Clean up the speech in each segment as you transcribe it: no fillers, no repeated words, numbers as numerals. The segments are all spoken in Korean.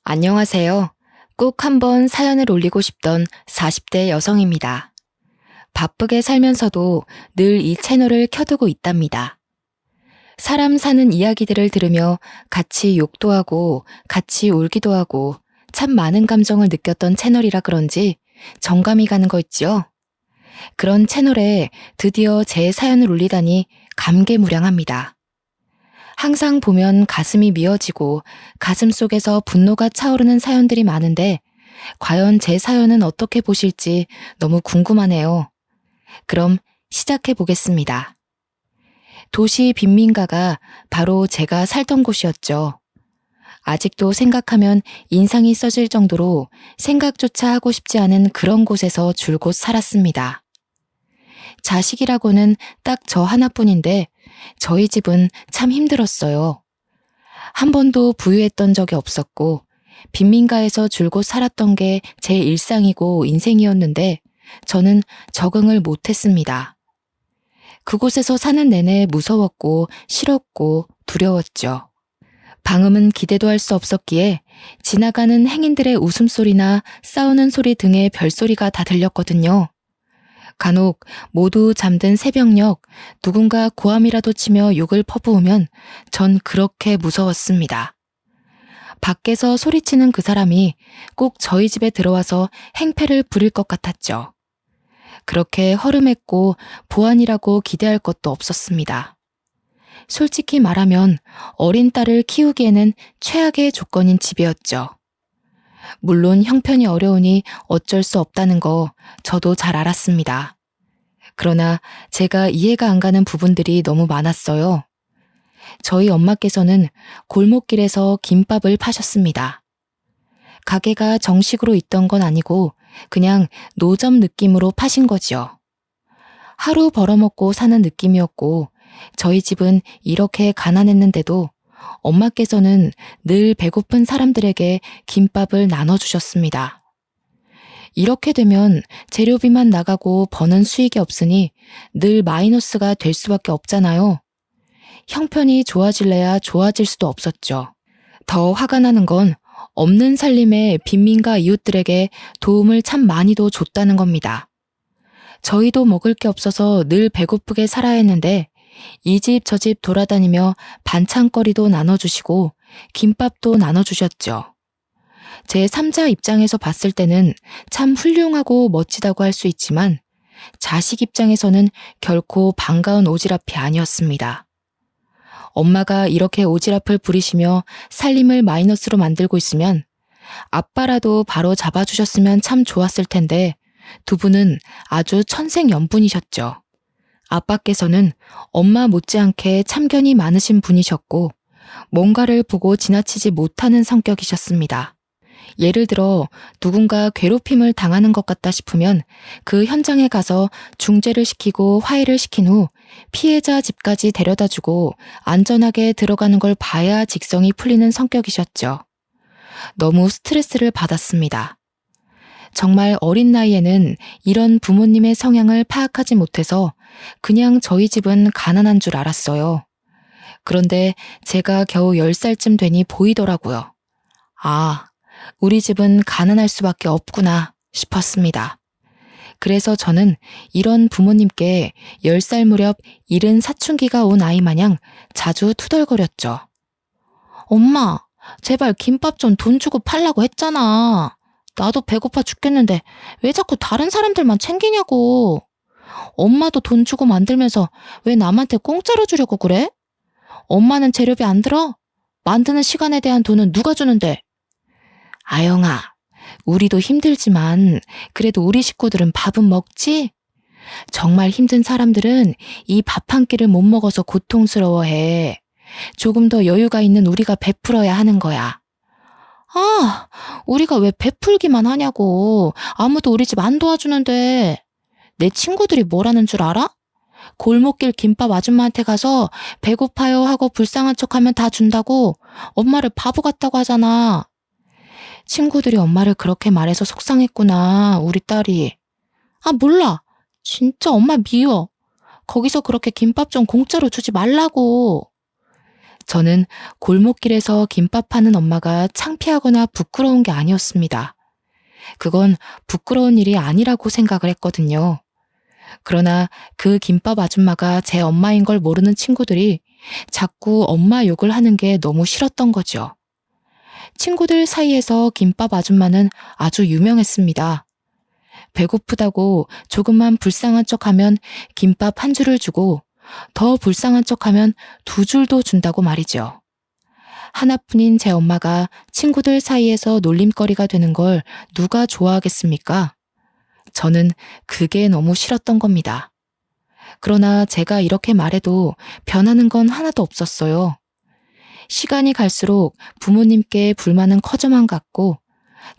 안녕하세요. 꼭 한번 사연을 올리고 싶던 40대 여성입니다. 바쁘게 살면서도 늘 이 채널을 켜두고 있답니다. 사람 사는 이야기들을 들으며 같이 욕도 하고 같이 울기도 하고 참 많은 감정을 느꼈던 채널이라 그런지 정감이 가는 거 있죠? 그런 채널에 드디어 제 사연을 올리다니 감개무량합니다. 항상 보면 가슴이 미어지고 가슴 속에서 분노가 차오르는 사연들이 많은데 과연 제 사연은 어떻게 보실지 너무 궁금하네요. 그럼 시작해 보겠습니다. 도시 빈민가가 바로 제가 살던 곳이었죠. 아직도 생각하면 인상이 써질 정도로 생각조차 하고 싶지 않은 그런 곳에서 줄곧 살았습니다. 자식이라고는 딱 저 하나뿐인데 저희 집은 참 힘들었어요. 한 번도 부유했던 적이 없었고 빈민가에서 줄곧 살았던 게 제 일상이고 인생이었는데 저는 적응을 못했습니다. 그곳에서 사는 내내 무서웠고 싫었고 두려웠죠. 방음은 기대도 할 수 없었기에 지나가는 행인들의 웃음소리나 싸우는 소리 등의 별소리가 다 들렸거든요. 간혹 모두 잠든 새벽녘 누군가 고함이라도 치며 욕을 퍼부으면 전 그렇게 무서웠습니다. 밖에서 소리치는 그 사람이 꼭 저희 집에 들어와서 행패를 부릴 것 같았죠. 그렇게 허름했고 보안이라고 기대할 것도 없었습니다. 솔직히 말하면 어린 딸을 키우기에는 최악의 조건인 집이었죠. 물론 형편이 어려우니 어쩔 수 없다는 거 저도 잘 알았습니다. 그러나 제가 이해가 안 가는 부분들이 너무 많았어요. 저희 엄마께서는 골목길에서 김밥을 파셨습니다. 가게가 정식으로 있던 건 아니고 그냥 노점 느낌으로 파신 거지요. 하루 벌어먹고 사는 느낌이었고 저희 집은 이렇게 가난했는데도 엄마께서는 늘 배고픈 사람들에게 김밥을 나눠주셨습니다. 이렇게 되면 재료비만 나가고 버는 수익이 없으니 늘 마이너스가 될 수밖에 없잖아요. 형편이 좋아질래야 좋아질 수도 없었죠. 더 화가 나는 건 없는 살림에 빈민가 이웃들에게 도움을 참 많이도 줬다는 겁니다. 저희도 먹을 게 없어서 늘 배고프게 살아야 했는데 이 집 저 집 돌아다니며 반찬거리도 나눠주시고 김밥도 나눠주셨죠. 제 3자 입장에서 봤을 때는 참 훌륭하고 멋지다고 할 수 있지만 자식 입장에서는 결코 반가운 오지랖이 아니었습니다. 엄마가 이렇게 오지랖을 부리시며 살림을 마이너스로 만들고 있으면 아빠라도 바로 잡아주셨으면 참 좋았을 텐데 두 분은 아주 천생연분이셨죠. 아빠께서는 엄마 못지않게 참견이 많으신 분이셨고 뭔가를 보고 지나치지 못하는 성격이셨습니다. 예를 들어 누군가 괴롭힘을 당하는 것 같다 싶으면 그 현장에 가서 중재를 시키고 화해를 시킨 후 피해자 집까지 데려다주고 안전하게 들어가는 걸 봐야 직성이 풀리는 성격이셨죠. 너무 스트레스를 받았습니다. 정말 어린 나이에는 이런 부모님의 성향을 파악하지 못해서 그냥 저희 집은 가난한 줄 알았어요. 그런데 제가 겨우 10살쯤 되니 보이더라고요. 아, 우리 집은 가난할 수밖에 없구나 싶었습니다. 그래서 저는 이런 부모님께 10살 무렵 이른 사춘기가 온 아이 마냥 자주 투덜거렸죠. 엄마, 제발 김밥 좀 돈 주고 팔라고 했잖아. 나도 배고파 죽겠는데 왜 자꾸 다른 사람들만 챙기냐고. 엄마도 돈 주고 만들면서 왜 남한테 공짜로 주려고 그래? 엄마는 재료비 안 들어? 만드는 시간에 대한 돈은 누가 주는데? 아영아, 우리도 힘들지만 그래도 우리 식구들은 밥은 먹지? 정말 힘든 사람들은 이 밥 한 끼를 못 먹어서 고통스러워해. 조금 더 여유가 있는 우리가 베풀어야 하는 거야. 아, 우리가 왜 베풀기만 하냐고. 아무도 우리 집 안 도와주는데. 내 친구들이 뭐라는 줄 알아? 골목길 김밥 아줌마한테 가서 배고파요 하고 불쌍한 척하면 다 준다고 엄마를 바보 같다고 하잖아. 친구들이 엄마를 그렇게 말해서 속상했구나, 우리 딸이. 아, 몰라. 진짜 엄마 미워. 거기서 그렇게 김밥 좀 공짜로 주지 말라고. 저는 골목길에서 김밥 파는 엄마가 창피하거나 부끄러운 게 아니었습니다. 그건 부끄러운 일이 아니라고 생각을 했거든요. 그러나 그 김밥 아줌마가 제 엄마인 걸 모르는 친구들이 자꾸 엄마 욕을 하는 게 너무 싫었던 거죠. 친구들 사이에서 김밥 아줌마는 아주 유명했습니다. 배고프다고 조금만 불쌍한 척하면 김밥 한 줄을 주고 더 불쌍한 척하면 두 줄도 준다고 말이죠. 하나뿐인 제 엄마가 친구들 사이에서 놀림거리가 되는 걸 누가 좋아하겠습니까? 저는 그게 너무 싫었던 겁니다. 그러나 제가 이렇게 말해도 변하는 건 하나도 없었어요. 시간이 갈수록 부모님께 불만은 커져만 갔고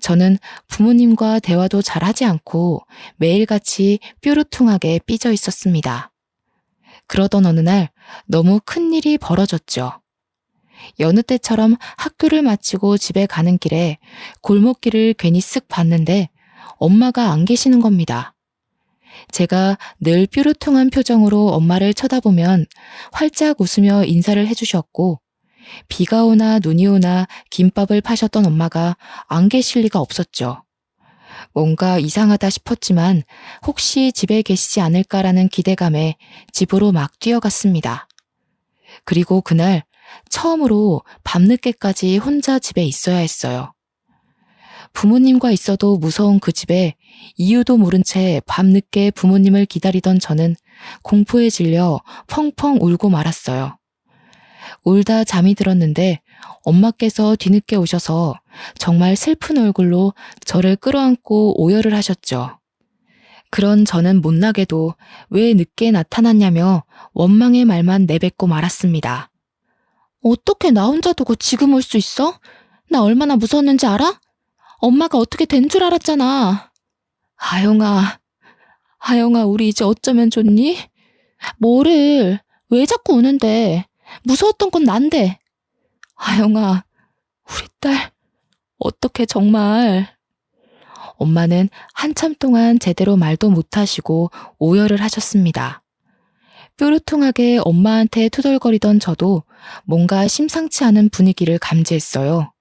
저는 부모님과 대화도 잘하지 않고 매일같이 뾰루퉁하게 삐져 있었습니다. 그러던 어느 날 너무 큰 일이 벌어졌죠. 여느 때처럼 학교를 마치고 집에 가는 길에 골목길을 괜히 쓱 봤는데 엄마가 안 계시는 겁니다. 제가 늘 뾰루퉁한 표정으로 엄마를 쳐다보면 활짝 웃으며 인사를 해주셨고 비가 오나 눈이 오나 김밥을 파셨던 엄마가 안 계실 리가 없었죠. 뭔가 이상하다 싶었지만 혹시 집에 계시지 않을까라는 기대감에 집으로 막 뛰어갔습니다. 그리고 그날 처음으로 밤늦게까지 혼자 집에 있어야 했어요. 부모님과 있어도 무서운 그 집에 이유도 모른 채 밤늦게 부모님을 기다리던 저는 공포에 질려 펑펑 울고 말았어요. 울다 잠이 들었는데 엄마께서 뒤늦게 오셔서 정말 슬픈 얼굴로 저를 끌어안고 오열을 하셨죠. 그런 저는 못나게도 왜 늦게 나타났냐며 원망의 말만 내뱉고 말았습니다. 어떻게 나 혼자 두고 지금 올 수 있어? 나 얼마나 무서웠는지 알아? 엄마가 어떻게 된 줄 알았잖아. 아영아, 우리 이제 어쩌면 좋니? 뭐를, 왜 자꾸 우는데? 무서웠던 건 난데. 아영아, 우리 딸, 어떡해 정말. 엄마는 한참 동안 제대로 말도 못하시고 오열을 하셨습니다. 뾰루퉁하게 엄마한테 투덜거리던 저도 뭔가 심상치 않은 분위기를 감지했어요.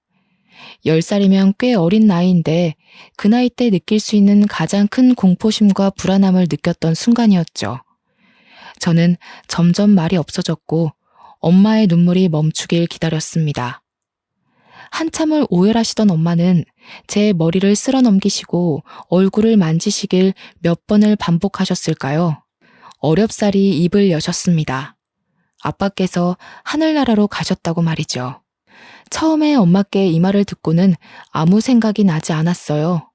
10살이면 꽤 어린 나이인데 그 나이 때 느낄 수 있는 가장 큰 공포심과 불안함을 느꼈던 순간이었죠. 저는 점점 말이 없어졌고 엄마의 눈물이 멈추길 기다렸습니다. 한참을 오열하시던 엄마는 제 머리를 쓸어 넘기시고 얼굴을 만지시길 몇 번을 반복하셨을까요? 어렵사리 입을 여셨습니다. 아빠께서 하늘나라로 가셨다고 말이죠. 처음에 엄마께 이 말을 듣고는 아무 생각이 나지 않았어요.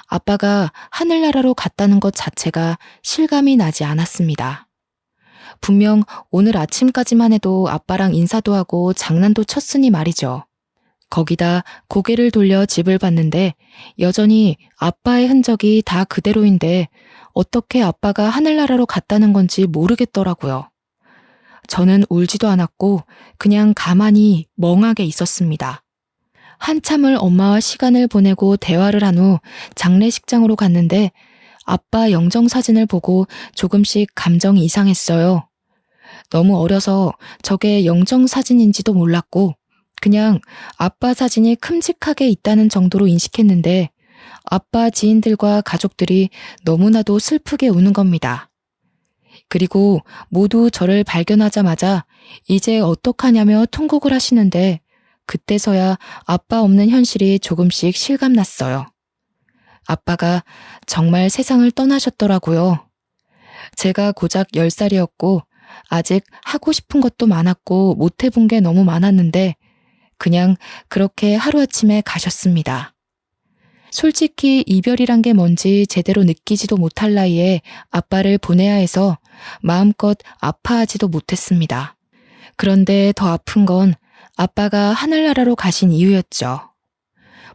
아빠가 하늘나라로 갔다는 것 자체가 실감이 나지 않았습니다. 분명 오늘 아침까지만 해도 아빠랑 인사도 하고 장난도 쳤으니 말이죠. 거기다 고개를 돌려 집을 봤는데 여전히 아빠의 흔적이 다 그대로인데 어떻게 아빠가 하늘나라로 갔다는 건지 모르겠더라고요. 저는 울지도 않았고 그냥 가만히 멍하게 있었습니다. 한참을 엄마와 시간을 보내고 대화를 한 후 장례식장으로 갔는데 아빠 영정사진을 보고 조금씩 감정이 이상했어요. 너무 어려서 저게 영정사진인지도 몰랐고 그냥 아빠 사진이 큼직하게 있다는 정도로 인식했는데 아빠 지인들과 가족들이 너무나도 슬프게 우는 겁니다. 그리고 모두 저를 발견하자마자 이제 어떡하냐며 통곡을 하시는데 그때서야 아빠 없는 현실이 조금씩 실감났어요. 아빠가 정말 세상을 떠나셨더라고요. 제가 고작 10살이었고 아직 하고 싶은 것도 많았고 못 해본 게 너무 많았는데 그냥 그렇게 하루아침에 가셨습니다. 솔직히 이별이란 게 뭔지 제대로 느끼지도 못할 나이에 아빠를 보내야 해서 마음껏 아파하지도 못했습니다. 그런데 더 아픈 건 아빠가 하늘나라로 가신 이유였죠.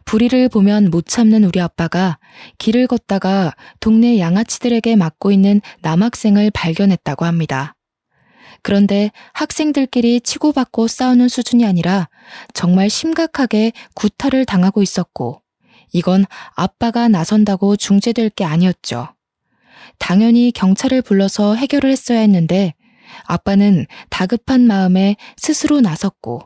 불의를 보면 못 참는 우리 아빠가 길을 걷다가 동네 양아치들에게 맞고 있는 남학생을 발견했다고 합니다. 그런데 학생들끼리 치고받고 싸우는 수준이 아니라 정말 심각하게 구타를 당하고 있었고 이건 아빠가 나선다고 중재될 게 아니었죠. 당연히 경찰을 불러서 해결을 했어야 했는데 아빠는 다급한 마음에 스스로 나섰고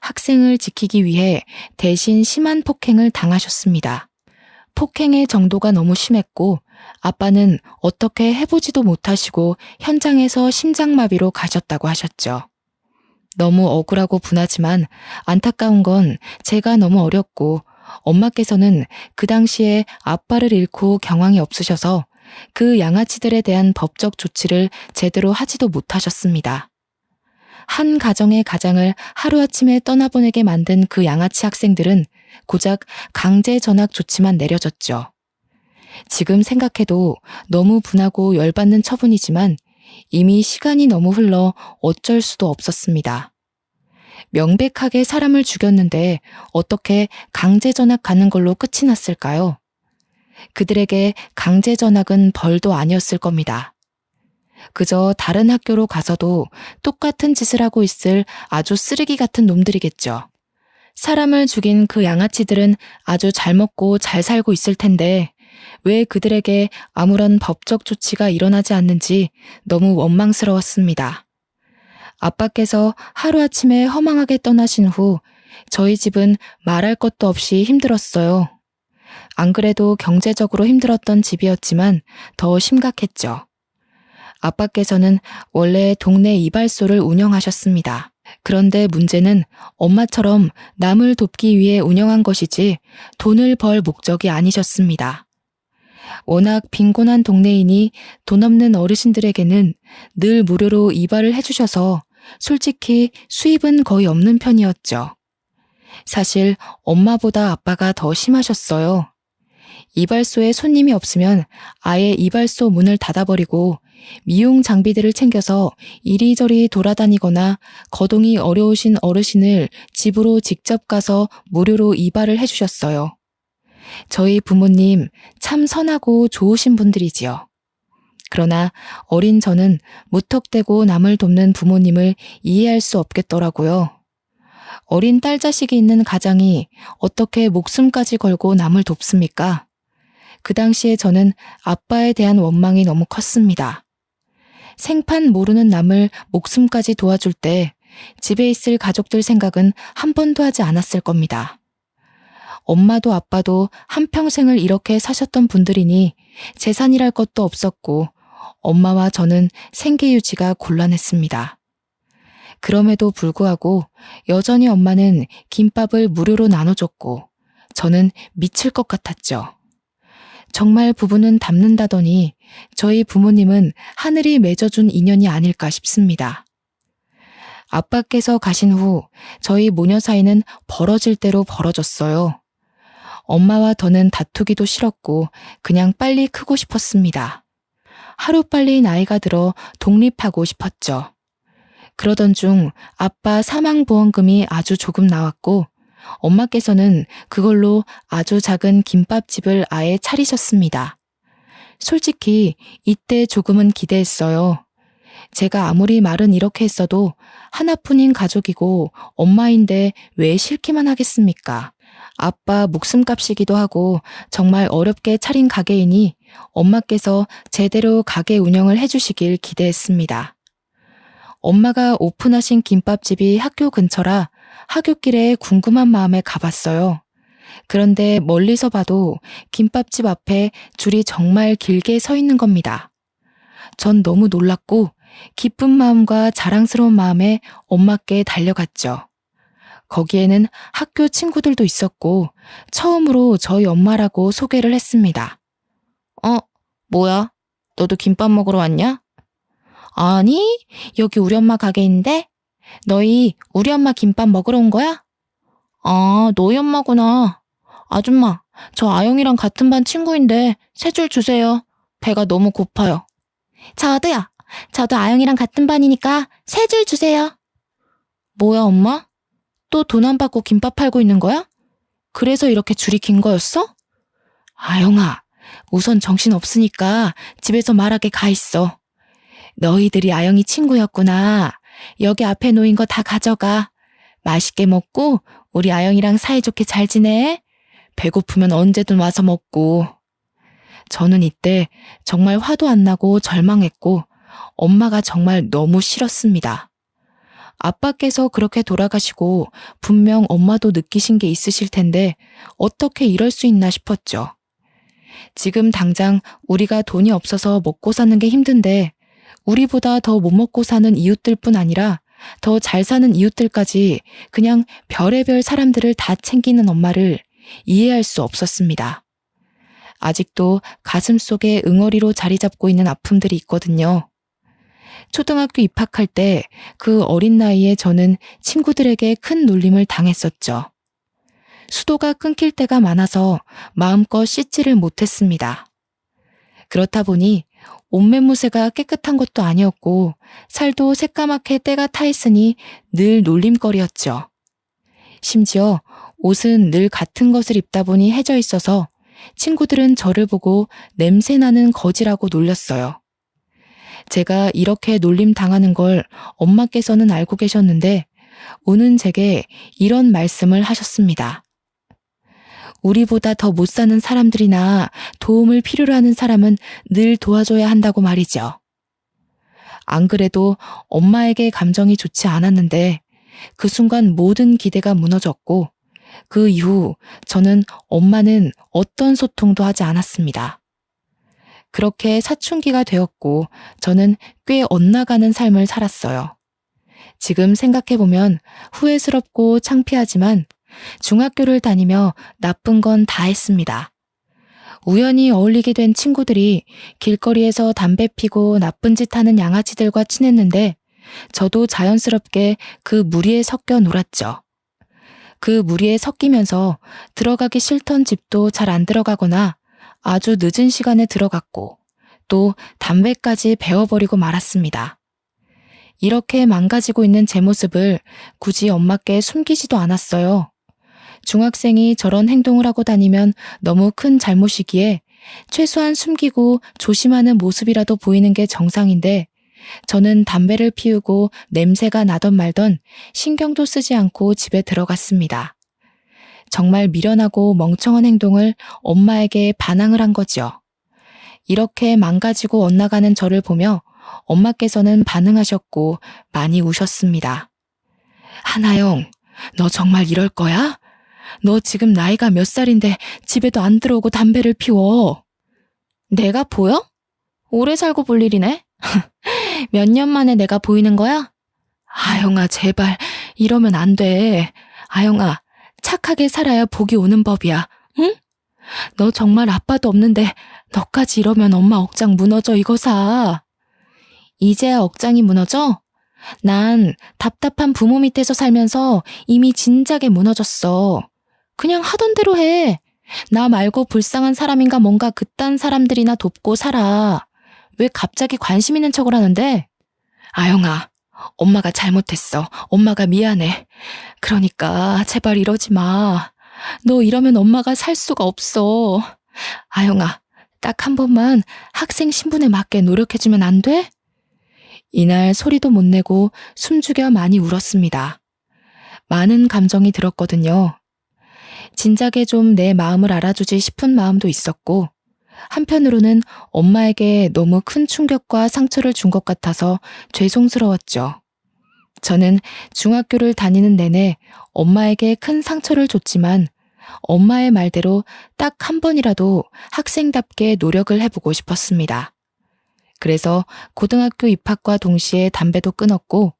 학생을 지키기 위해 대신 심한 폭행을 당하셨습니다. 폭행의 정도가 너무 심했고 아빠는 어떻게 해보지도 못하시고 현장에서 심장마비로 가셨다고 하셨죠. 너무 억울하고 분하지만 안타까운 건 제가 너무 어렸고 엄마께서는 그 당시에 아빠를 잃고 경황이 없으셔서 그 양아치들에 대한 법적 조치를 제대로 하지도 못하셨습니다. 한 가정의 가장을 하루아침에 떠나보내게 만든 그 양아치 학생들은 고작 강제 전학 조치만 내려졌죠. 지금 생각해도 너무 분하고 열받는 처분이지만 이미 시간이 너무 흘러 어쩔 수도 없었습니다. 명백하게 사람을 죽였는데 어떻게 강제 전학 가는 걸로 끝이 났을까요? 그들에게 강제 전학은 벌도 아니었을 겁니다. 그저 다른 학교로 가서도 똑같은 짓을 하고 있을 아주 쓰레기 같은 놈들이겠죠. 사람을 죽인 그 양아치들은 아주 잘 먹고 잘 살고 있을 텐데 왜 그들에게 아무런 법적 조치가 일어나지 않는지 너무 원망스러웠습니다. 아빠께서 하루아침에 허망하게 떠나신 후 저희 집은 말할 것도 없이 힘들었어요. 안 그래도 경제적으로 힘들었던 집이었지만 더 심각했죠. 아빠께서는 원래 동네 이발소를 운영하셨습니다. 그런데 문제는 엄마처럼 남을 돕기 위해 운영한 것이지 돈을 벌 목적이 아니셨습니다. 워낙 빈곤한 동네이니 돈 없는 어르신들에게는 늘 무료로 이발을 해주셔서 솔직히 수입은 거의 없는 편이었죠. 사실 엄마보다 아빠가 더 심하셨어요. 이발소에 손님이 없으면 아예 이발소 문을 닫아버리고 미용 장비들을 챙겨서 이리저리 돌아다니거나 거동이 어려우신 어르신을 집으로 직접 가서 무료로 이발을 해주셨어요. 저희 부모님 참 선하고 좋으신 분들이지요. 그러나 어린 저는 무턱대고 남을 돕는 부모님을 이해할 수 없겠더라고요. 어린 딸 자식이 있는 가장이 어떻게 목숨까지 걸고 남을 돕습니까? 그 당시에 저는 아빠에 대한 원망이 너무 컸습니다. 생판 모르는 남을 목숨까지 도와줄 때 집에 있을 가족들 생각은 한 번도 하지 않았을 겁니다. 엄마도 아빠도 한평생을 이렇게 사셨던 분들이니 재산이랄 것도 없었고 엄마와 저는 생계 유지가 곤란했습니다. 그럼에도 불구하고 여전히 엄마는 김밥을 무료로 나눠줬고 저는 미칠 것 같았죠. 정말 부부는 닮는다더니 저희 부모님은 하늘이 맺어준 인연이 아닐까 싶습니다. 아빠께서 가신 후 저희 모녀 사이는 벌어질 대로 벌어졌어요. 엄마와 더는 다투기도 싫었고 그냥 빨리 크고 싶었습니다. 하루빨리 나이가 들어 독립하고 싶었죠. 그러던 중 아빠 사망보험금이 아주 조금 나왔고 엄마께서는 그걸로 아주 작은 김밥집을 아예 차리셨습니다. 솔직히 이때 조금은 기대했어요. 제가 아무리 말은 이렇게 했어도 하나뿐인 가족이고 엄마인데 왜 싫기만 하겠습니까? 아빠 목숨값이기도 하고 정말 어렵게 차린 가게이니 엄마께서 제대로 가게 운영을 해주시길 기대했습니다. 엄마가 오픈하신 김밥집이 학교 근처라 하굣길에 궁금한 마음에 가봤어요. 그런데 멀리서 봐도 김밥집 앞에 줄이 정말 길게 서 있는 겁니다. 전 너무 놀랐고 기쁜 마음과 자랑스러운 마음에 엄마께 달려갔죠. 거기에는 학교 친구들도 있었고 처음으로 저희 엄마라고 소개를 했습니다. 뭐야? 너도 김밥 먹으러 왔냐? 아니, 여기 우리 엄마 가게인데? 너희 우리 엄마 김밥 먹으러 온 거야? 아, 너희 엄마구나. 아줌마, 저 아영이랑 같은 반 친구인데 세 줄 주세요. 배가 너무 고파요. 저도요. 저도 아영이랑 같은 반이니까 세 줄 주세요. 뭐야, 엄마? 또 돈 안 받고 김밥 팔고 있는 거야? 그래서 이렇게 줄이 긴 거였어? 아영아, 우선 정신 없으니까 집에서 말하게 가 있어. 너희들이 아영이 친구였구나. 여기 앞에 놓인 거 다 가져가. 맛있게 먹고 우리 아영이랑 사이좋게 잘 지내. 배고프면 언제든 와서 먹고. 저는 이때 정말 화도 안 나고 절망했고 엄마가 정말 너무 싫었습니다. 아빠께서 그렇게 돌아가시고 분명 엄마도 느끼신 게 있으실 텐데 어떻게 이럴 수 있나 싶었죠. 지금 당장 우리가 돈이 없어서 먹고 사는 게 힘든데 우리보다 더 못 먹고 사는 이웃들뿐 아니라 더 잘 사는 이웃들까지 그냥 별의별 사람들을 다 챙기는 엄마를 이해할 수 없었습니다. 아직도 가슴 속에 응어리로 자리 잡고 있는 아픔들이 있거든요. 초등학교 입학할 때 그 어린 나이에 저는 친구들에게 큰 놀림을 당했었죠. 수도가 끊길 때가 많아서 마음껏 씻지를 못했습니다. 그렇다 보니 옷매무새가 깨끗한 것도 아니었고 살도 새까맣게 때가 타 있으니 늘 놀림거리였죠. 심지어 옷은 늘 같은 것을 입다 보니 해져 있어서 친구들은 저를 보고 냄새나는 거지라고 놀렸어요. 제가 이렇게 놀림 당하는 걸 엄마께서는 알고 계셨는데 우는 제게 이런 말씀을 하셨습니다. 우리보다 더 못 사는 사람들이나 도움을 필요로 하는 사람은 늘 도와줘야 한다고 말이죠. 안 그래도 엄마에게 감정이 좋지 않았는데 그 순간 모든 기대가 무너졌고 그 이후 저는 엄마는 어떤 소통도 하지 않았습니다. 그렇게 사춘기가 되었고 저는 꽤 엇나가는 삶을 살았어요. 지금 생각해보면 후회스럽고 창피하지만 중학교를 다니며 나쁜 건 다 했습니다. 우연히 어울리게 된 친구들이 길거리에서 담배 피고 나쁜 짓 하는 양아치들과 친했는데 저도 자연스럽게 그 무리에 섞여 놀았죠. 그 무리에 섞이면서 들어가기 싫던 집도 잘 안 들어가거나 아주 늦은 시간에 들어갔고 또 담배까지 배워버리고 말았습니다. 이렇게 망가지고 있는 제 모습을 굳이 엄마께 숨기지도 않았어요. 중학생이 저런 행동을 하고 다니면 너무 큰 잘못이기에 최소한 숨기고 조심하는 모습이라도 보이는 게 정상인데 저는 담배를 피우고 냄새가 나던 말던 신경도 쓰지 않고 집에 들어갔습니다. 정말 미련하고 멍청한 행동을 엄마에게 반항을 한 거죠. 이렇게 망가지고 엇나가는 저를 보며 엄마께서는 반응하셨고 많이 우셨습니다. 하나영, 너 정말 이럴 거야? 너 지금 나이가 몇 살인데 집에도 안 들어오고 담배를 피워. 내가 보여? 오래 살고 볼 일이네? 몇 년 만에 내가 보이는 거야? 아영아, 제발 이러면 안 돼. 아영아, 착하게 살아야 복이 오는 법이야. 응? 너 정말 아빠도 없는데 너까지 이러면 엄마 억장 무너져 이거사. 이제야 억장이 무너져? 난 답답한 부모 밑에서 살면서 이미 진작에 무너졌어. 그냥 하던 대로 해. 나 말고 불쌍한 사람인가 뭔가 그딴 사람들이나 돕고 살아. 왜 갑자기 관심 있는 척을 하는데? 아영아, 엄마가 잘못했어. 엄마가 미안해. 그러니까 제발 이러지 마. 너 이러면 엄마가 살 수가 없어. 아영아, 딱 한 번만 학생 신분에 맞게 노력해주면 안 돼? 이날 소리도 못 내고 숨죽여 많이 울었습니다. 많은 감정이 들었거든요. 진작에 좀 내 마음을 알아주지 싶은 마음도 있었고 한편으로는 엄마에게 너무 큰 충격과 상처를 준 것 같아서 죄송스러웠죠. 저는 중학교를 다니는 내내 엄마에게 큰 상처를 줬지만 엄마의 말대로 딱 한 번이라도 학생답게 노력을 해보고 싶었습니다. 그래서 고등학교 입학과 동시에 담배도 끊었고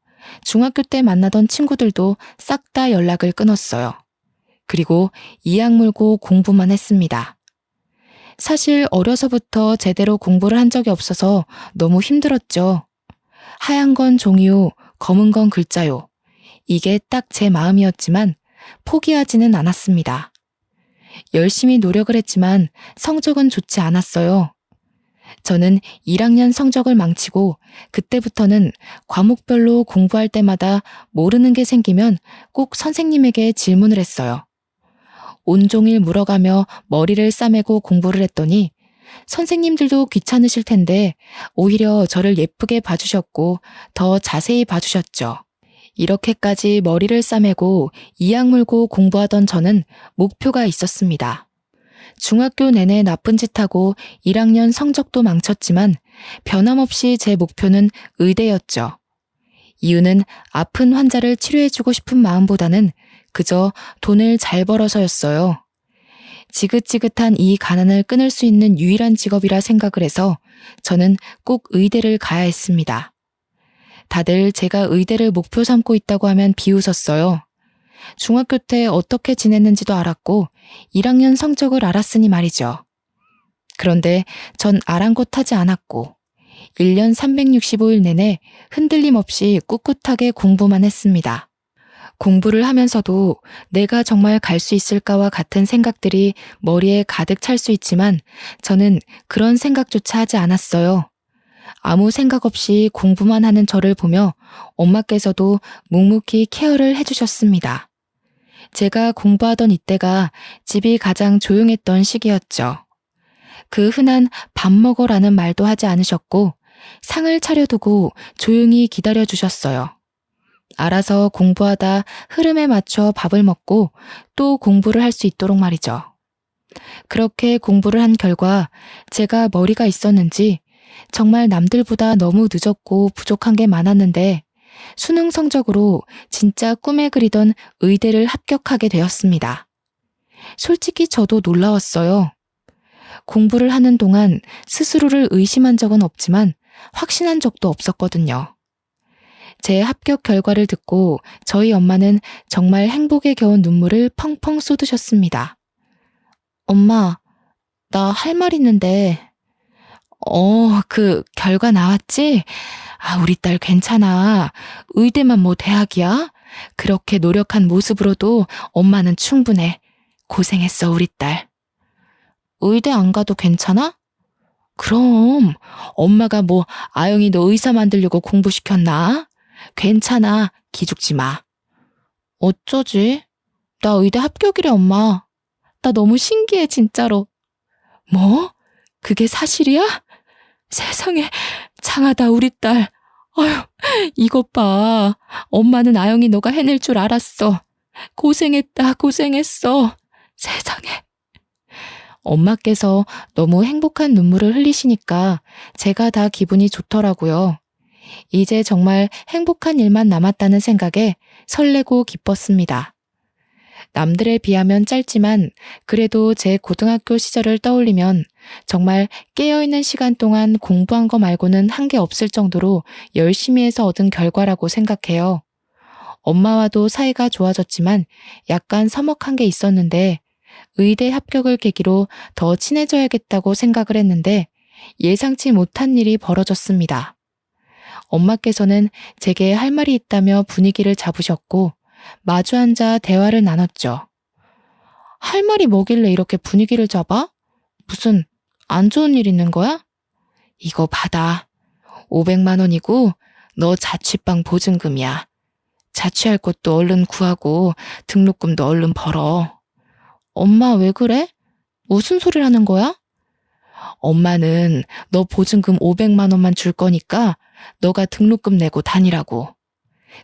중학교 때 만나던 친구들도 싹 다 연락을 끊었어요. 그리고 이악 물고 공부만 했습니다. 사실 어려서부터 제대로 공부를 한 적이 없어서 너무 힘들었죠. 하얀 건 종이요, 검은 건 글자요. 이게 딱 제 마음이었지만 포기하지는 않았습니다. 열심히 노력을 했지만 성적은 좋지 않았어요. 저는 1학년 성적을 망치고 그때부터는 과목별로 공부할 때마다 모르는 게 생기면 꼭 선생님에게 질문을 했어요. 온종일 물어가며 머리를 싸매고 공부를 했더니 선생님들도 귀찮으실 텐데 오히려 저를 예쁘게 봐주셨고 더 자세히 봐주셨죠. 이렇게까지 머리를 싸매고 이악 물고 공부하던 저는 목표가 있었습니다. 중학교 내내 나쁜 짓 하고 1학년 성적도 망쳤지만 변함없이 제 목표는 의대였죠. 이유는 아픈 환자를 치료해주고 싶은 마음보다는 그저 돈을 잘 벌어서였어요. 지긋지긋한 이 가난을 끊을 수 있는 유일한 직업이라 생각을 해서 저는 꼭 의대를 가야 했습니다. 다들 제가 의대를 목표 삼고 있다고 하면 비웃었어요. 중학교 때 어떻게 지냈는지도 알았고 1학년 성적을 알았으니 말이죠. 그런데 전 아랑곳하지 않았고 1년 365일 내내 흔들림 없이 꿋꿋하게 공부만 했습니다. 공부를 하면서도 내가 정말 갈 수 있을까와 같은 생각들이 머리에 가득 찰 수 있지만 저는 그런 생각조차 하지 않았어요. 아무 생각 없이 공부만 하는 저를 보며 엄마께서도 묵묵히 케어를 해주셨습니다. 제가 공부하던 이때가 집이 가장 조용했던 시기였죠. 그 흔한 밥 먹어라는 말도 하지 않으셨고 상을 차려두고 조용히 기다려주셨어요. 알아서 공부하다 흐름에 맞춰 밥을 먹고 또 공부를 할 수 있도록 말이죠. 그렇게 공부를 한 결과 제가 머리가 있었는지 정말 남들보다 너무 늦었고 부족한 게 많았는데 수능 성적으로 진짜 꿈에 그리던 의대를 합격하게 되었습니다. 솔직히 저도 놀라웠어요. 공부를 하는 동안 스스로를 의심한 적은 없지만 확신한 적도 없었거든요. 제 합격 결과를 듣고 저희 엄마는 정말 행복에 겨운 눈물을 펑펑 쏟으셨습니다. 엄마, 나 할 말 있는데. 그 결과 나왔지? 우리 딸 괜찮아. 의대만 뭐 대학이야? 그렇게 노력한 모습으로도 엄마는 충분해. 고생했어, 우리 딸. 의대 안 가도 괜찮아? 그럼 엄마가 뭐 아영이 너 의사 만들려고 공부시켰나? 괜찮아, 기죽지 마. 어쩌지? 나 의대 합격이래, 엄마. 나 너무 신기해, 진짜로. 뭐? 그게 사실이야? 세상에, 장하다, 우리 딸. 어휴, 이것 봐. 엄마는 아영이 너가 해낼 줄 알았어. 고생했다, 고생했어. 세상에. 엄마께서 너무 행복한 눈물을 흘리시니까 제가 다 기분이 좋더라고요. 이제 정말 행복한 일만 남았다는 생각에 설레고 기뻤습니다. 남들에 비하면 짧지만 그래도 제 고등학교 시절을 떠올리면 정말 깨어있는 시간 동안 공부한 거 말고는 한 게 없을 정도로 열심히 해서 얻은 결과라고 생각해요. 엄마와도 사이가 좋아졌지만 약간 서먹한 게 있었는데 의대 합격을 계기로 더 친해져야겠다고 생각을 했는데 예상치 못한 일이 벌어졌습니다. 엄마께서는 제게 할 말이 있다며 분위기를 잡으셨고 마주 앉아 대화를 나눴죠. 할 말이 뭐길래 이렇게 분위기를 잡아? 무슨 안 좋은 일 있는 거야? 이거 받아. 500만 원이고 너 자취방 보증금이야. 자취할 곳도 얼른 구하고 등록금도 얼른 벌어. 엄마 왜 그래? 무슨 소리를 하는 거야? 엄마는 너 보증금 500만 원만 줄 거니까 너가 등록금 내고 다니라고.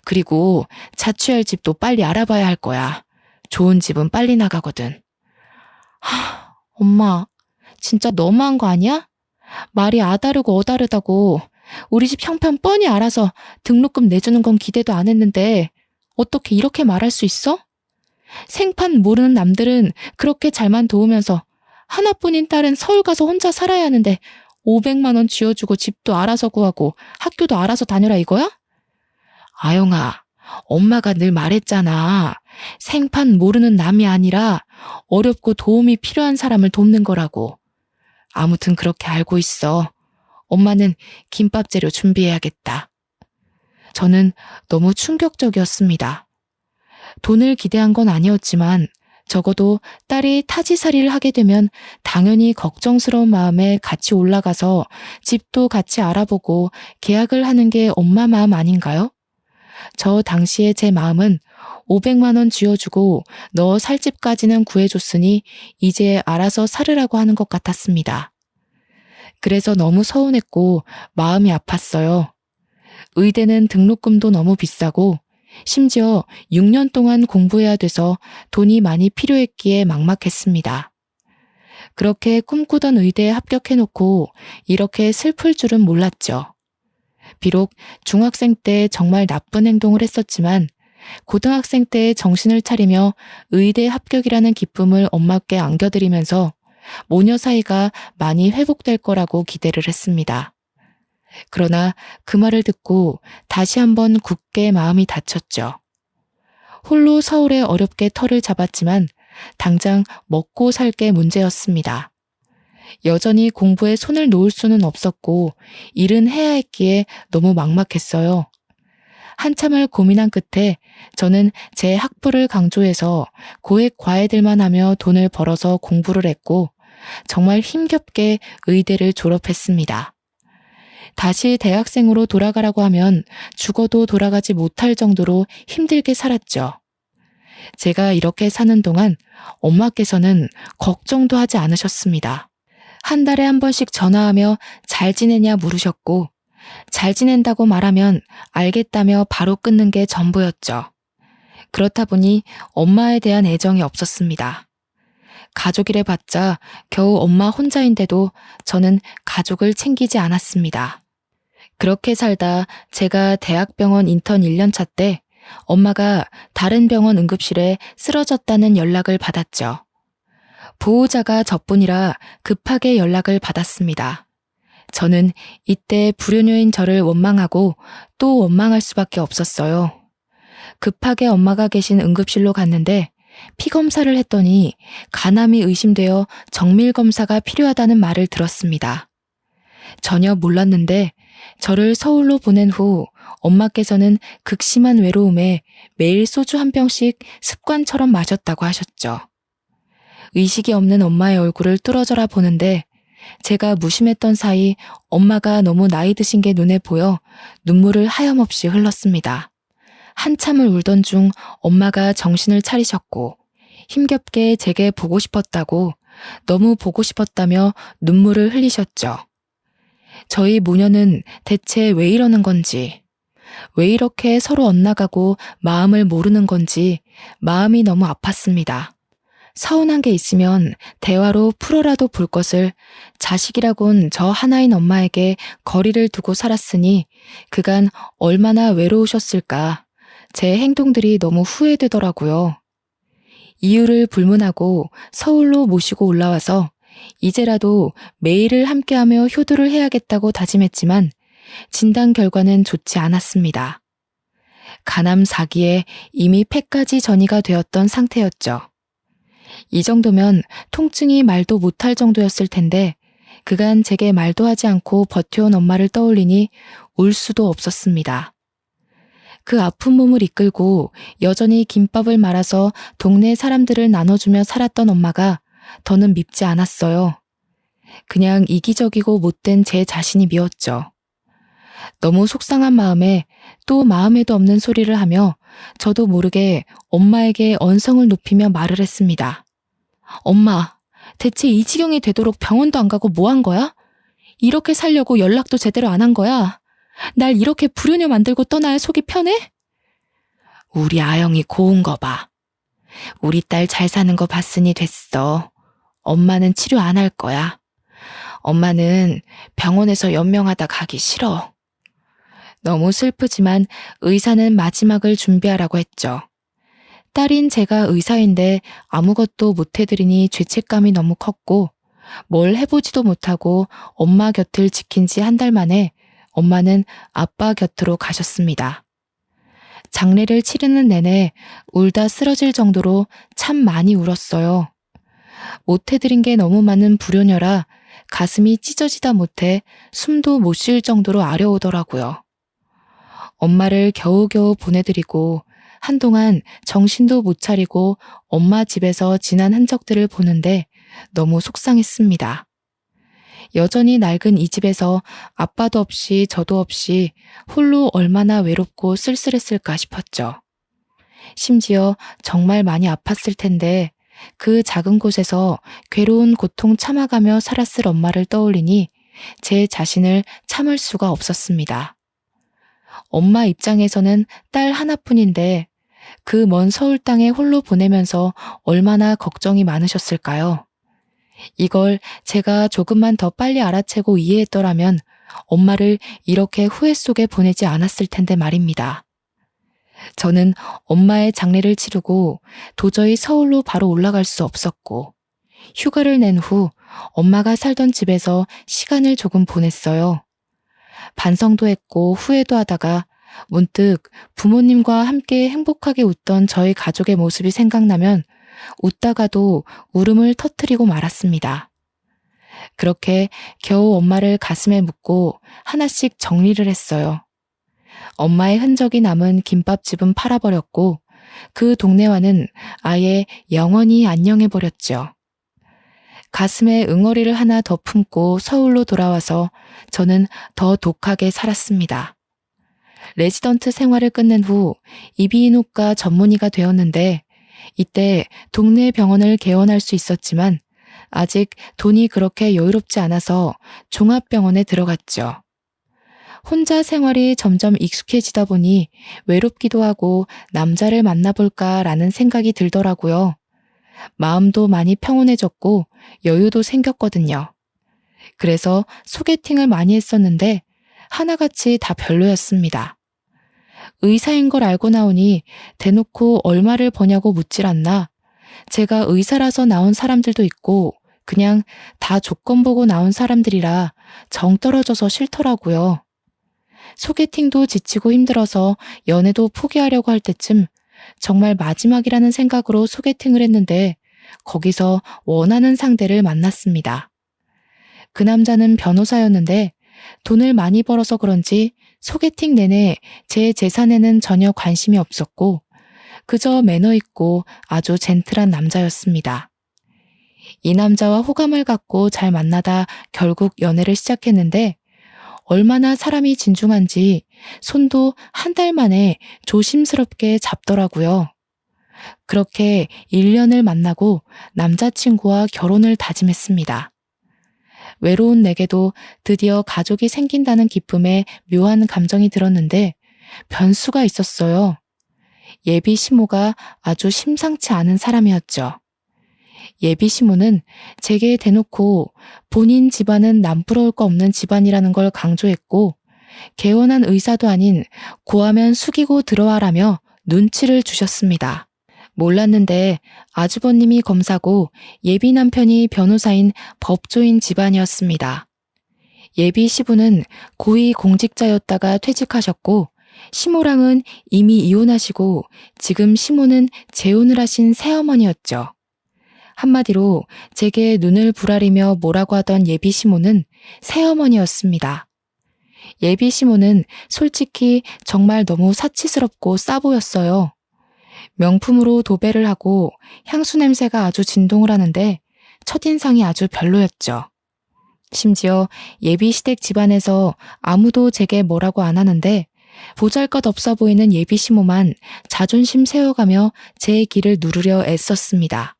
그리고 자취할 집도 빨리 알아봐야 할 거야. 좋은 집은 빨리 나가거든. 엄마, 진짜 너무한 거 아니야? 말이 아다르고 어다르다고. 우리 집 형편 뻔히 알아서 등록금 내주는 건 기대도 안 했는데 어떻게 이렇게 말할 수 있어? 생판 모르는 남들은 그렇게 잘만 도우면서 하나뿐인 딸은 서울 가서 혼자 살아야 하는데 500만 원 쥐어주고 집도 알아서 구하고 학교도 알아서 다녀라 이거야? 아영아, 엄마가 늘 말했잖아. 생판 모르는 남이 아니라 어렵고 도움이 필요한 사람을 돕는 거라고. 아무튼 그렇게 알고 있어. 엄마는 김밥 재료 준비해야겠다. 저는 너무 충격적이었습니다. 돈을 기대한 건 아니었지만 적어도 딸이 타지살이를 하게 되면 당연히 걱정스러운 마음에 같이 올라가서 집도 같이 알아보고 계약을 하는 게 엄마 마음 아닌가요? 저 당시에 제 마음은 500만 원 쥐어주고 너 살 집까지는 구해줬으니 이제 알아서 살으라고 하는 것 같았습니다. 그래서 너무 서운했고 마음이 아팠어요. 의대는 등록금도 너무 비싸고 심지어 6년 동안 공부해야 돼서 돈이 많이 필요했기에 막막했습니다. 그렇게 꿈꾸던 의대에 합격해놓고 이렇게 슬플 줄은 몰랐죠. 비록 중학생 때 정말 나쁜 행동을 했었지만 고등학생 때 정신을 차리며 의대 합격이라는 기쁨을 엄마께 안겨드리면서 모녀 사이가 많이 회복될 거라고 기대를 했습니다. 그러나 그 말을 듣고 다시 한번 굳게 마음이 다쳤죠. 홀로 서울에 어렵게 터를 잡았지만 당장 먹고 살 게 문제였습니다. 여전히 공부에 손을 놓을 수는 없었고 일은 해야 했기에 너무 막막했어요. 한참을 고민한 끝에 저는 제 학부를 강조해서 고액 과외들만 하며 돈을 벌어서 공부를 했고 정말 힘겹게 의대를 졸업했습니다. 다시 대학생으로 돌아가라고 하면 죽어도 돌아가지 못할 정도로 힘들게 살았죠. 제가 이렇게 사는 동안 엄마께서는 걱정도 하지 않으셨습니다. 한 달에 한 번씩 전화하며 잘 지내냐 물으셨고 잘 지낸다고 말하면 알겠다며 바로 끊는 게 전부였죠. 그렇다 보니 엄마에 대한 애정이 없었습니다. 가족이래 봤자 겨우 엄마 혼자인데도 저는 가족을 챙기지 않았습니다. 그렇게 살다 제가 대학병원 인턴 1년차 때 엄마가 다른 병원 응급실에 쓰러졌다는 연락을 받았죠. 보호자가 저뿐이라 급하게 연락을 받았습니다. 저는 이때 불효녀인 저를 원망하고 또 원망할 수밖에 없었어요. 급하게 엄마가 계신 응급실로 갔는데 피검사를 했더니 간암이 의심되어 정밀검사가 필요하다는 말을 들었습니다. 전혀 몰랐는데 저를 서울로 보낸 후 엄마께서는 극심한 외로움에 매일 소주 한 병씩 습관처럼 마셨다고 하셨죠. 의식이 없는 엄마의 얼굴을 뚫어져라 보는데 제가 무심했던 사이 엄마가 너무 나이 드신 게 눈에 보여 눈물을 하염없이 흘렀습니다. 한참을 울던 중 엄마가 정신을 차리셨고 힘겹게 제게 보고 싶었다고 너무 보고 싶었다며 눈물을 흘리셨죠. 저희 모녀는 대체 왜 이러는 건지, 왜 이렇게 서로 엇나가고 마음을 모르는 건지 마음이 너무 아팠습니다. 서운한 게 있으면 대화로 풀어라도 볼 것을 자식이라곤 저 하나인 엄마에게 거리를 두고 살았으니 그간 얼마나 외로우셨을까. 제 행동들이 너무 후회되더라고요. 이유를 불문하고 서울로 모시고 올라와서 이제라도 매일을 함께하며 효도를 해야겠다고 다짐했지만 진단 결과는 좋지 않았습니다. 간암 4기에 이미 폐까지 전이가 되었던 상태였죠. 이 정도면 통증이 말도 못할 정도였을 텐데 그간 제게 말도 하지 않고 버텨온 엄마를 떠올리니 울 수도 없었습니다. 그 아픈 몸을 이끌고 여전히 김밥을 말아서 동네 사람들을 나눠주며 살았던 엄마가 더는 밉지 않았어요. 그냥 이기적이고 못된 제 자신이 미웠죠. 너무 속상한 마음에 또 마음에도 없는 소리를 하며 저도 모르게 엄마에게 언성을 높이며 말을 했습니다. 엄마, 대체 이 지경이 되도록 병원도 안 가고 뭐 한 거야? 이렇게 살려고 연락도 제대로 안 한 거야? 날 이렇게 불효녀 만들고 떠나야 속이 편해? 우리 아영이 고운 거 봐. 우리 딸 잘 사는 거 봤으니 됐어. 엄마는 치료 안 할 거야. 엄마는 병원에서 연명하다 가기 싫어. 너무 슬프지만 의사는 마지막을 준비하라고 했죠. 딸인 제가 의사인데 아무것도 못해드리니 죄책감이 너무 컸고 뭘 해보지도 못하고 엄마 곁을 지킨 지 한 달 만에 엄마는 아빠 곁으로 가셨습니다. 장례를 치르는 내내 울다 쓰러질 정도로 참 많이 울었어요. 못해드린 게 너무 많은 불효녀라 가슴이 찢어지다 못해 숨도 못 쉴 정도로 아려오더라고요. 엄마를 겨우겨우 보내드리고 한동안 정신도 못 차리고 엄마 집에서 지난 흔적들을 보는데 너무 속상했습니다. 여전히 낡은 이 집에서 아빠도 없이 저도 없이 홀로 얼마나 외롭고 쓸쓸했을까 싶었죠. 심지어 정말 많이 아팠을 텐데 그 작은 곳에서 괴로운 고통 참아가며 살았을 엄마를 떠올리니 제 자신을 참을 수가 없었습니다. 엄마 입장에서는 딸 하나뿐인데 그 먼 서울 땅에 홀로 보내면서 얼마나 걱정이 많으셨을까요? 이걸 제가 조금만 더 빨리 알아채고 이해했더라면 엄마를 이렇게 후회 속에 보내지 않았을 텐데 말입니다. 저는 엄마의 장례를 치르고 도저히 서울로 바로 올라갈 수 없었고, 휴가를 낸 후 엄마가 살던 집에서 시간을 조금 보냈어요. 반성도 했고 후회도 하다가 문득 부모님과 함께 행복하게 웃던 저희 가족의 모습이 생각나면 웃다가도 울음을 터뜨리고 말았습니다. 그렇게 겨우 엄마를 가슴에 묻고 하나씩 정리를 했어요. 엄마의 흔적이 남은 김밥집은 팔아버렸고 그 동네와는 아예 영원히 안녕해버렸죠. 가슴에 응어리를 하나 더 품고 서울로 돌아와서 저는 더 독하게 살았습니다. 레지던트 생활을 끝낸 후 이비인후과 전문의가 되었는데 이때 동네 병원을 개원할 수 있었지만 아직 돈이 그렇게 여유롭지 않아서 종합병원에 들어갔죠. 혼자 생활이 점점 익숙해지다 보니 외롭기도 하고 남자를 만나볼까라는 생각이 들더라고요. 마음도 많이 평온해졌고 여유도 생겼거든요. 그래서 소개팅을 많이 했었는데 하나같이 다 별로였습니다. 의사인 걸 알고 나오니 대놓고 얼마를 버냐고 묻질 않나. 제가 의사라서 나온 사람들도 있고 그냥 다 조건 보고 나온 사람들이라 정 떨어져서 싫더라고요. 소개팅도 지치고 힘들어서 연애도 포기하려고 할 때쯤 정말 마지막이라는 생각으로 소개팅을 했는데 거기서 원하는 상대를 만났습니다. 그 남자는 변호사였는데 돈을 많이 벌어서 그런지 소개팅 내내 제 재산에는 전혀 관심이 없었고 그저 매너 있고 아주 젠틀한 남자였습니다. 이 남자와 호감을 갖고 잘 만나다 결국 연애를 시작했는데 얼마나 사람이 진중한지 손도 한 달 만에 조심스럽게 잡더라고요. 그렇게 1년을 만나고 남자친구와 결혼을 다짐했습니다. 외로운 내게도 드디어 가족이 생긴다는 기쁨에 묘한 감정이 들었는데 변수가 있었어요. 예비 시모가 아주 심상치 않은 사람이었죠. 예비 시모는 제게 대놓고 본인 집안은 남부러울 거 없는 집안이라는 걸 강조했고 개원한 의사도 아닌 고하면 숙이고 들어와라며 눈치를 주셨습니다. 몰랐는데 아주버님이 검사고 예비 남편이 변호사인 법조인 집안이었습니다. 예비 시부는 고위 공직자였다가 퇴직하셨고 시모랑은 이미 이혼하시고 지금 시모는 재혼을 하신 새어머니였죠. 한마디로 제게 눈을 부라리며 뭐라고 하던 예비 시모는 새어머니였습니다. 예비 시모는 솔직히 정말 너무 사치스럽고 싸 보였어요. 명품으로 도배를 하고 향수 냄새가 아주 진동을 하는데 첫인상이 아주 별로였죠. 심지어 예비 시댁 집안에서 아무도 제게 뭐라고 안 하는데 보잘것없어 보이는 예비 시모만 자존심 세워가며 제 길을 누르려 애썼습니다.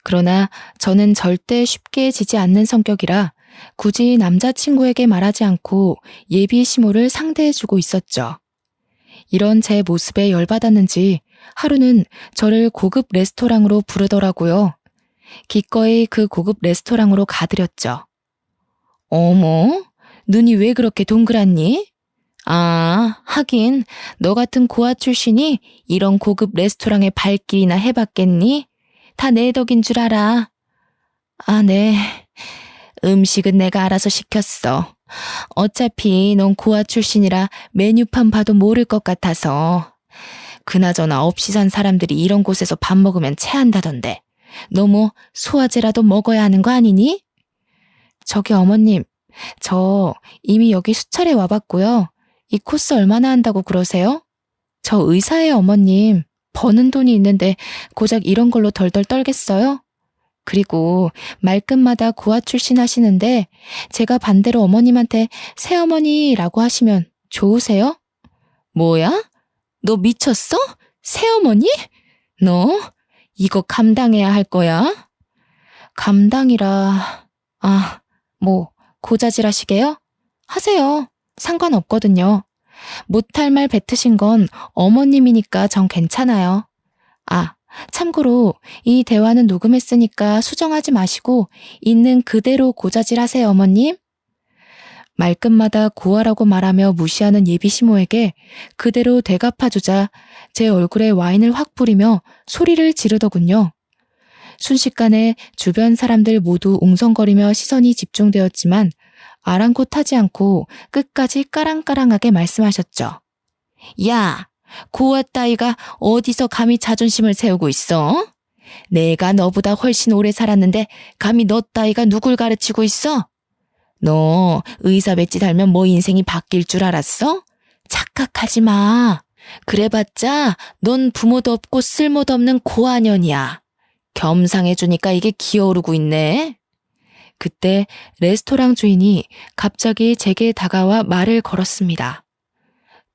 그러나 저는 절대 쉽게 지지 않는 성격이라 굳이 남자친구에게 말하지 않고 예비 시모를 상대해주고 있었죠. 이런 제 모습에 열받았는지 하루는 저를 고급 레스토랑으로 부르더라고요. 기꺼이 그 고급 레스토랑으로 가드렸죠. 어머, 눈이 왜 그렇게 동그랗니? 아, 하긴 너 같은 고아 출신이 이런 고급 레스토랑에 발길이나 해봤겠니? 다 내 덕인 줄 알아. 아, 네. 음식은 내가 알아서 시켰어. 어차피 넌 고아 출신이라 메뉴판 봐도 모를 것 같아서. 그나저나 없이 산 사람들이 이런 곳에서 밥 먹으면 체한다던데. 너 뭐 소화제라도 먹어야 하는 거 아니니? 저기 어머님, 저 이미 여기 수차례 와봤고요. 이 코스 얼마나 한다고 그러세요? 저 의사예요, 어머님. 버는 돈이 있는데 고작 이런 걸로 덜덜 떨겠어요? 그리고 말끝마다 고아 출신 하시는데 제가 반대로 어머님한테 새어머니라고 하시면 좋으세요? 뭐야? 너 미쳤어? 새어머니? 너 이거 감당해야 할 거야? 감당이라... 뭐 고자질 하시게요? 하세요. 상관없거든요. 못할 말 뱉으신 건 어머님이니까 전 괜찮아요. 참고로 이 대화는 녹음했으니까 수정하지 마시고 있는 그대로 고자질하세요, 어머님. 말끝마다 고아라고 말하며 무시하는 예비 시모에게 그대로 되갚아주자 제 얼굴에 와인을 확 뿌리며 소리를 지르더군요. 순식간에 주변 사람들 모두 웅성거리며 시선이 집중되었지만 아랑곳하지 않고 끝까지 까랑까랑하게 말씀하셨죠. 야, 고아 따위가 어디서 감히 자존심을 세우고 있어? 내가 너보다 훨씬 오래 살았는데 감히 너 따위가 누굴 가르치고 있어? 너 의사 배지 달면 뭐 인생이 바뀔 줄 알았어? 착각하지 마. 그래봤자 넌 부모도 없고 쓸모도 없는 고아년이야. 겸상해주니까 이게 기어오르고 있네. 그때 레스토랑 주인이 갑자기 제게 다가와 말을 걸었습니다.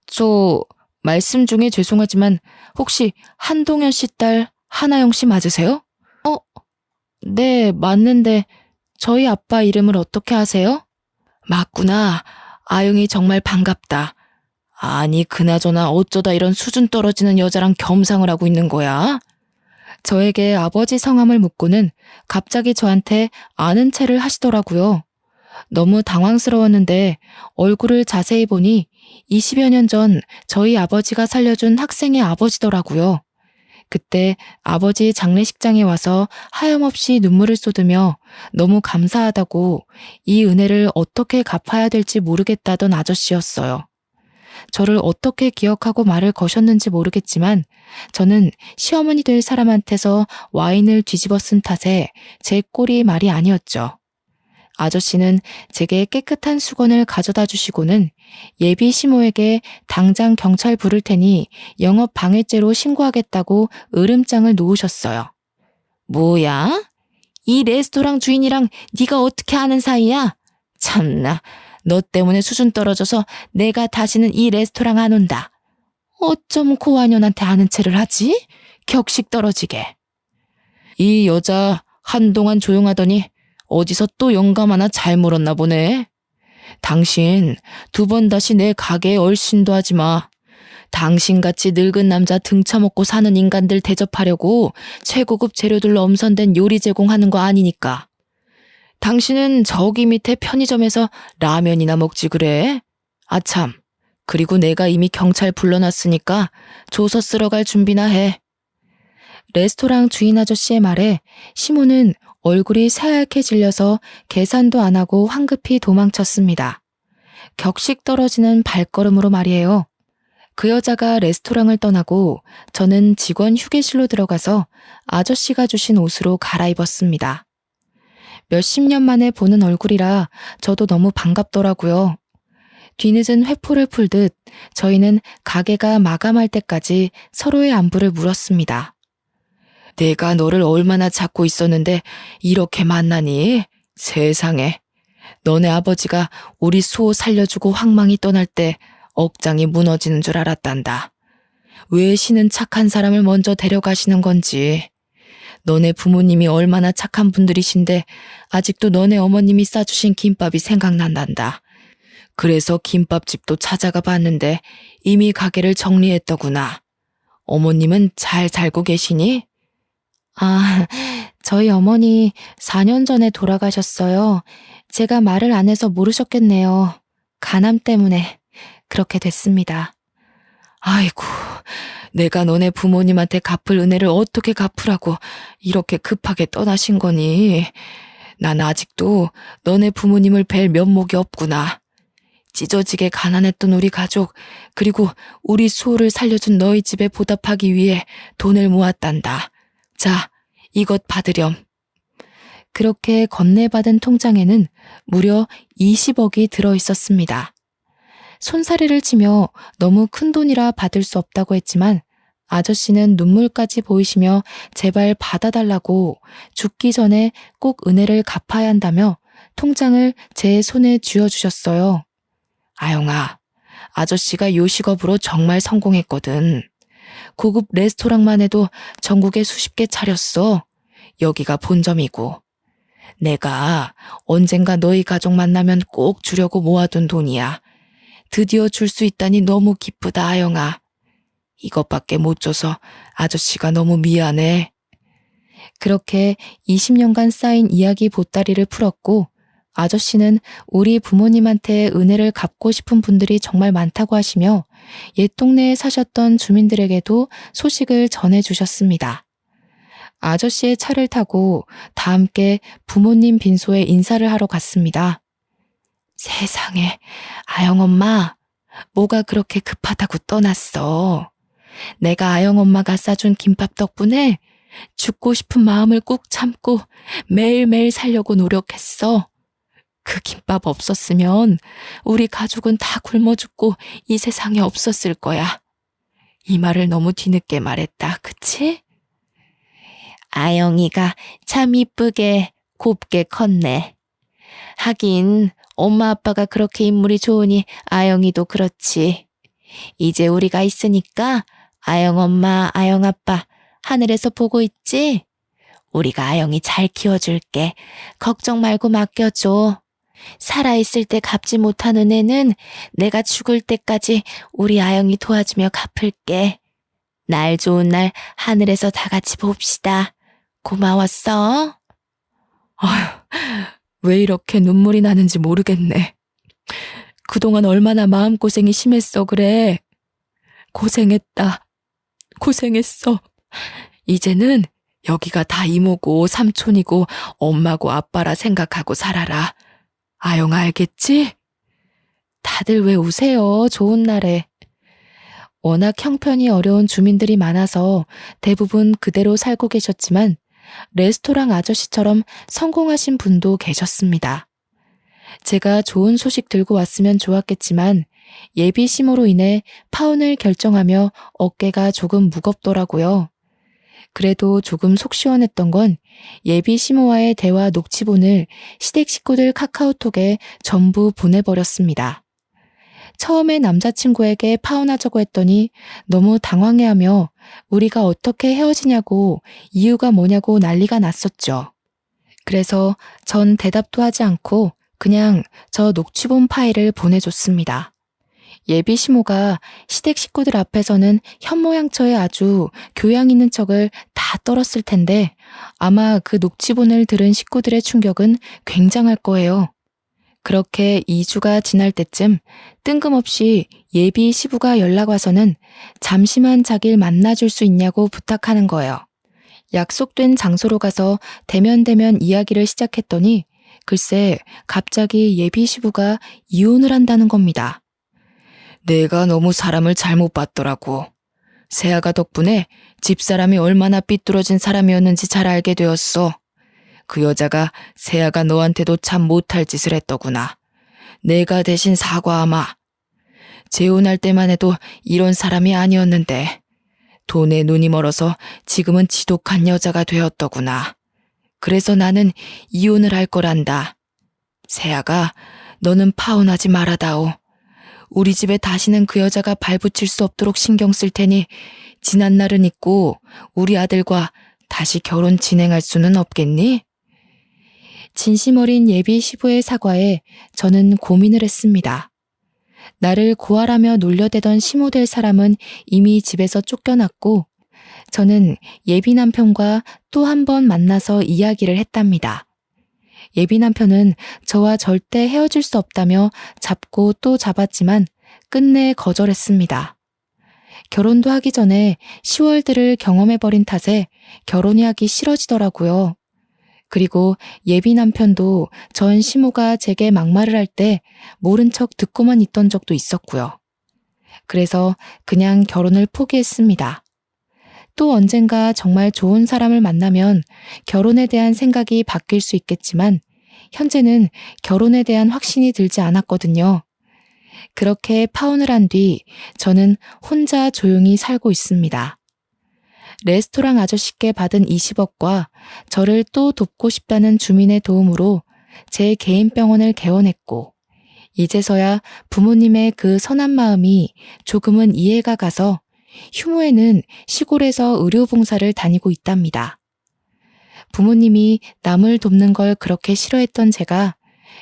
저 말씀 중에 죄송하지만 혹시 한동현 씨 딸 하나영 씨 맞으세요? 네, 맞는데 저희 아빠 이름을 어떻게 아세요? 맞구나. 아영이 정말 반갑다. 아니, 그나저나 어쩌다 이런 수준 떨어지는 여자랑 겸상을 하고 있는 거야? 저에게 아버지 성함을 묻고는 갑자기 저한테 아는 체를 하시더라고요. 너무 당황스러웠는데 얼굴을 자세히 보니 20여 년 전 저희 아버지가 살려준 학생의 아버지더라고요. 그때 아버지 장례식장에 와서 하염없이 눈물을 쏟으며 너무 감사하다고 이 은혜를 어떻게 갚아야 될지 모르겠다던 아저씨였어요. 저를 어떻게 기억하고 말을 거셨는지 모르겠지만 저는 시어머니 될 사람한테서 와인을 뒤집어 쓴 탓에 제 꼴이 말이 아니었죠. 아저씨는 제게 깨끗한 수건을 가져다 주시고는 예비 시모에게 당장 경찰 부를 테니 영업 방해죄로 신고하겠다고 으름장을 놓으셨어요. 뭐야? 이 레스토랑 주인이랑 네가 어떻게 아는 사이야? 참나, 너 때문에 수준 떨어져서 내가 다시는 이 레스토랑 안 온다. 어쩜 고아년한테 아는 체를 하지? 격식 떨어지게. 이 여자 한동안 조용하더니 어디서 또 영감 하나 잘 물었나 보네. 당신 2번 다시 내 가게에 얼씬도 하지 마. 당신같이 늙은 남자 등쳐먹고 사는 인간들 대접하려고 최고급 재료들로 엄선된 요리 제공하는 거 아니니까. 당신은 저기 밑에 편의점에서 라면이나 먹지 그래? 아참, 그리고 내가 이미 경찰 불러놨으니까 조서 쓰러 갈 준비나 해. 레스토랑 주인 아저씨의 말에 시모는 얼굴이 새하얗게 질려서 계산도 안 하고 황급히 도망쳤습니다. 격식 떨어지는 발걸음으로 말이에요. 그 여자가 레스토랑을 떠나고 저는 직원 휴게실로 들어가서 아저씨가 주신 옷으로 갈아입었습니다. 몇십 년 만에 보는 얼굴이라 저도 너무 반갑더라고요. 뒤늦은 회포를 풀듯 저희는 가게가 마감할 때까지 서로의 안부를 물었습니다. 내가 너를 얼마나 찾고 있었는데 이렇게 만나니? 세상에. 너네 아버지가 우리 수호 살려주고 황망히 떠날 때 억장이 무너지는 줄 알았단다. 왜 신은 착한 사람을 먼저 데려가시는 건지. 너네 부모님이 얼마나 착한 분들이신데 아직도 너네 어머님이 싸주신 김밥이 생각난단다. 그래서 김밥집도 찾아가 봤는데 이미 가게를 정리했더구나. 어머님은 잘 살고 계시니? 저희 어머니 4년 전에 돌아가셨어요. 제가 말을 안 해서 모르셨겠네요. 간암 때문에 그렇게 됐습니다. 아이고, 내가 너네 부모님한테 갚을 은혜를 어떻게 갚으라고 이렇게 급하게 떠나신 거니? 난 아직도 너네 부모님을 뵐 면목이 없구나. 찢어지게 가난했던 우리 가족, 그리고 우리 수호를 살려준 너희 집에 보답하기 위해 돈을 모았단다. 자, 이것 받으렴. 그렇게 건네받은 통장에는 무려 20억이 들어있었습니다. 손사래를 치며 너무 큰 돈이라 받을 수 없다고 했지만 아저씨는 눈물까지 보이시며 제발 받아달라고 죽기 전에 꼭 은혜를 갚아야 한다며 통장을 제 손에 쥐어주셨어요. 아영아, 아저씨가 요식업으로 정말 성공했거든. 고급 레스토랑만 해도 전국에 수십 개 차렸어. 여기가 본점이고. 내가 언젠가 너희 가족 만나면 꼭 주려고 모아둔 돈이야. 드디어 줄 수 있다니 너무 기쁘다, 아영아. 이것밖에 못 줘서 아저씨가 너무 미안해. 그렇게 20년간 쌓인 이야기 보따리를 풀었고 아저씨는 우리 부모님한테 은혜를 갚고 싶은 분들이 정말 많다고 하시며 옛 동네에 사셨던 주민들에게도 소식을 전해주셨습니다. 아저씨의 차를 타고 다 함께 부모님 빈소에 인사를 하러 갔습니다. 세상에, 아영엄마, 뭐가 그렇게 급하다고 떠났어. 내가 아영엄마가 싸준 김밥 덕분에 죽고 싶은 마음을 꾹 참고 매일매일 살려고 노력했어. 그 김밥 없었으면 우리 가족은 다 굶어 죽고 이 세상에 없었을 거야. 이 말을 너무 뒤늦게 말했다, 그치? 아영이가 참 이쁘게 곱게 컸네. 하긴 엄마 아빠가 그렇게 인물이 좋으니 아영이도 그렇지. 이제 우리가 있으니까 아영 엄마, 아영 아빠 하늘에서 보고 있지? 우리가 아영이 잘 키워줄게. 걱정 말고 맡겨줘. 살아있을 때 갚지 못한 은혜는 내가 죽을 때까지 우리 아영이 도와주며 갚을게. 날 좋은 날 하늘에서 다 같이 봅시다. 고마웠어. 아휴, 왜 이렇게 눈물이 나는지 모르겠네. 그동안 얼마나 마음고생이 심했어, 그래. 고생했다. 고생했어. 이제는 여기가 다 이모고 삼촌이고 엄마고 아빠라 생각하고 살아라. 아영아, 알겠지? 다들 왜 우세요, 좋은 날에. 워낙 형편이 어려운 주민들이 많아서 대부분 그대로 살고 계셨지만 레스토랑 아저씨처럼 성공하신 분도 계셨습니다. 제가 좋은 소식 들고 왔으면 좋았겠지만 예비 시모로 인해 파혼을 결정하며 어깨가 조금 무겁더라고요. 그래도 조금 속 시원했던 건 예비 시모와의 대화 녹취본을 시댁 식구들 카카오톡에 전부 보내버렸습니다. 처음에 남자친구에게 파혼하자고 했더니 너무 당황해하며 우리가 어떻게 헤어지냐고 이유가 뭐냐고 난리가 났었죠. 그래서 전 대답도 하지 않고 그냥 저 녹취본 파일을 보내줬습니다. 예비 시모가 시댁 식구들 앞에서는 현모양처에 아주 교양 있는 척을 다 떨었을 텐데 아마 그 녹취본을 들은 식구들의 충격은 굉장할 거예요. 그렇게 2주가 지날 때쯤 뜬금없이 예비 시부가 연락 와서는 잠시만 자기를 만나줄 수 있냐고 부탁하는 거예요. 약속된 장소로 가서 대면대면 이야기를 시작했더니 글쎄 갑자기 예비 시부가 이혼을 한다는 겁니다. 내가 너무 사람을 잘못 봤더라고. 세아가 덕분에 집사람이 얼마나 삐뚤어진 사람이었는지 잘 알게 되었어. 그 여자가 세아가 너한테도 참 못할 짓을 했더구나. 내가 대신 사과하마. 재혼할 때만 해도 이런 사람이 아니었는데 돈에 눈이 멀어서 지금은 지독한 여자가 되었더구나. 그래서 나는 이혼을 할 거란다. 세아가 너는 파혼하지 말아다오. 우리 집에 다시는 그 여자가 발붙일 수 없도록 신경 쓸 테니 지난 날은 잊고 우리 아들과 다시 결혼 진행할 수는 없겠니? 진심 어린 예비 시부의 사과에 저는 고민을 했습니다. 나를 고아라며 놀려대던 시모될 사람은 이미 집에서 쫓겨났고 저는 예비 남편과 또 한 번 만나서 이야기를 했답니다. 예비 남편은 저와 절대 헤어질 수 없다며 잡고 또 잡았지만 끝내 거절했습니다. 결혼도 하기 전에 시월들을 경험해버린 탓에 결혼이 하기 싫어지더라고요. 그리고 예비 남편도 전 시모가 제게 막말을 할 때 모른 척 듣고만 있던 적도 있었고요. 그래서 그냥 결혼을 포기했습니다. 또 언젠가 정말 좋은 사람을 만나면 결혼에 대한 생각이 바뀔 수 있겠지만 현재는 결혼에 대한 확신이 들지 않았거든요. 그렇게 파혼을 한 뒤 저는 혼자 조용히 살고 있습니다. 레스토랑 아저씨께 받은 20억과 저를 또 돕고 싶다는 주민의 도움으로 제 개인 병원을 개원했고 이제서야 부모님의 그 선한 마음이 조금은 이해가 가서 휴무에는 시골에서 의료봉사를 다니고 있답니다. 부모님이 남을 돕는 걸 그렇게 싫어했던 제가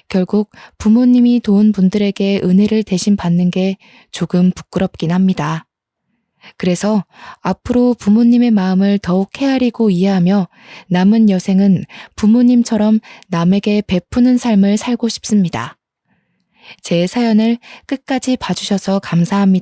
결국 부모님이 도운 분들에게 은혜를 대신 받는 게 조금 부끄럽긴 합니다. 그래서 앞으로 부모님의 마음을 더욱 헤아리고 이해하며 남은 여생은 부모님처럼 남에게 베푸는 삶을 살고 싶습니다. 제 사연을 끝까지 봐주셔서 감사합니다.